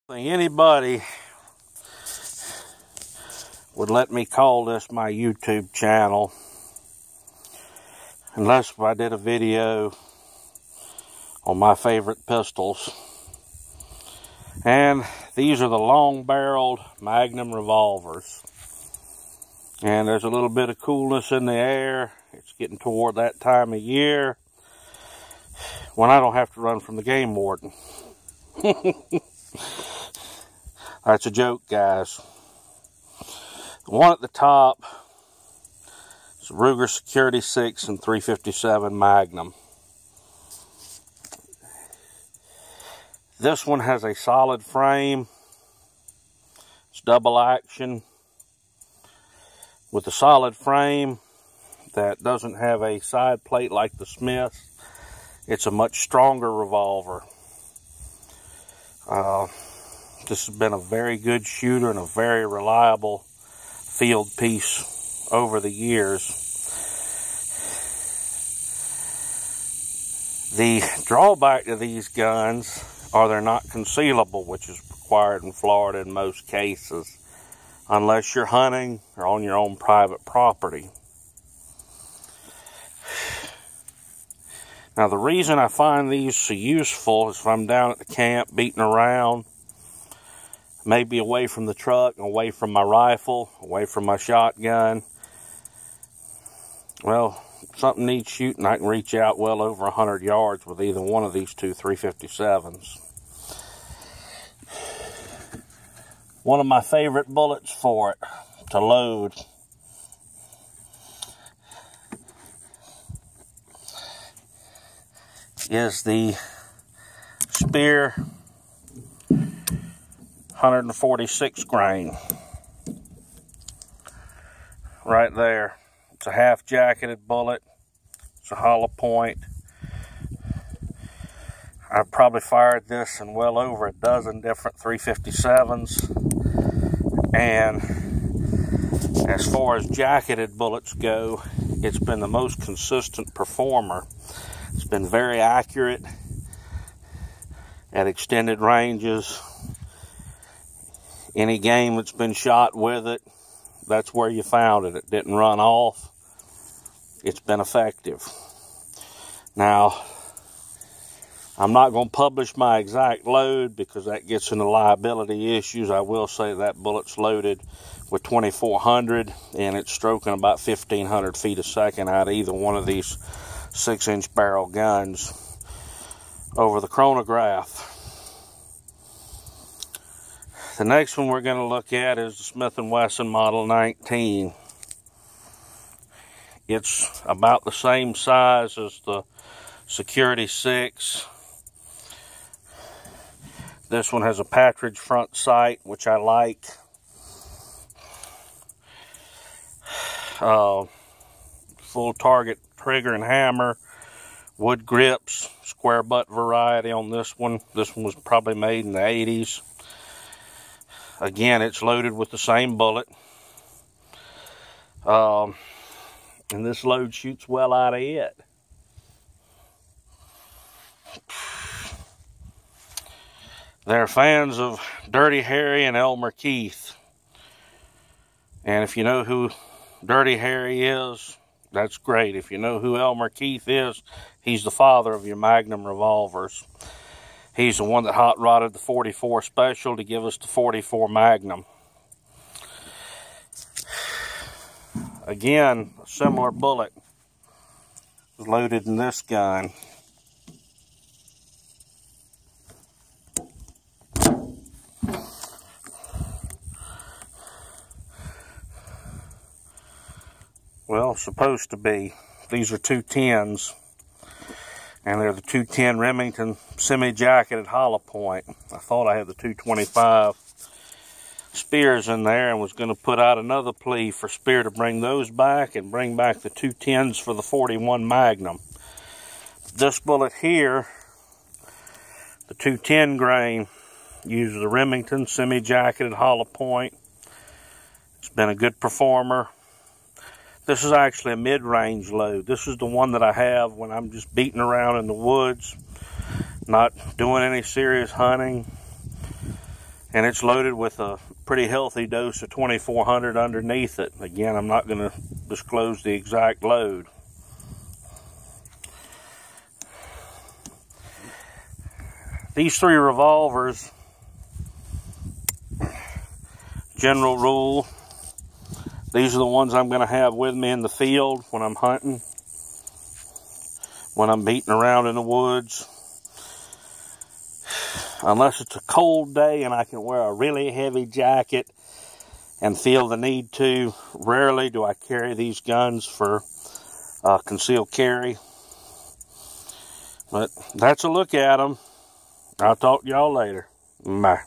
think anybody would let me call this my YouTube channel unless I did a video on my favorite pistols. And these are the long-barreled Magnum revolvers. And there's a little bit of coolness in the air. It's getting toward that time of year when I don't have to run from the game warden. That's a joke, guys. The one at the top is a Ruger Security 6 and 357 Magnum. This one has a solid frame. It's double action with a solid frame that doesn't have a side plate like the Smith. It's a much stronger revolver. This has been a very good shooter and a very reliable field piece over the years. The drawback to these guns are they're not concealable, which is required in Florida in most cases, unless you're hunting or on your own private property. Now, the reason I find these so useful is if I'm down at the camp beating around, maybe away from the truck, away from my rifle, away from my shotgun. Well, if something needs shooting, I can reach out well over 100 yards with either one of these two 357s. One of my favorite bullets for it to load is the Speer 146 grain. Right there. It's a half jacketed bullet. It's a hollow point. I've probably fired this in well over a dozen different 357s. And as far as jacketed bullets go, it's been the most consistent performer. It's been very accurate at extended ranges. Any game that's been shot with it, that's where you found it. It didn't run off. It's been effective. Now, I'm not going to publish my exact load because that gets into liability issues. I will say that bullet's loaded with 2400 and it's stroking about 1500 feet a second out of either one of these 6-inch barrel guns over the chronograph. The next one we're going to look at is the Smith & Wesson Model 19. It's about the same size as the Security 6. This one has a Partridge front sight, which I like. Full target trigger and hammer. Wood grips. Square butt variety on this one. This one was probably made in the 80s. Again, it's loaded with the same bullet. And this load shoots well out of it. They're fans of Dirty Harry and Elmer Keith. And if you know who Dirty Harry is, that's great. If you know who Elmer Keith is, he's the father of your Magnum revolvers. He's the one that hot rodded the 44 Special to give us the 44 Magnum. Again, a similar bullet was loaded in this gun. Well, supposed to be. These are 210s. And they're the 210 Remington semi-jacketed hollow point. I thought I had the 225 Spears in there and was going to put out another plea for Speer to bring those back and bring back the 210s for the 41 Magnum. This bullet here, the 210 grain, uses a Remington semi-jacketed hollow point. It's been a good performer. This is actually a mid-range load. This is the one that I have when I'm just beating around in the woods, not doing any serious hunting. And it's loaded with a pretty healthy dose of 2400 underneath it. Again, I'm not going to disclose the exact load. These 3 revolvers, general rule, these are the ones I'm going to have with me in the field when I'm hunting, when I'm beating around in the woods. Unless it's a cold day and I can wear a really heavy jacket and feel the need to, rarely do I carry these guns for concealed carry. But that's a look at them. I'll talk to y'all later. Bye.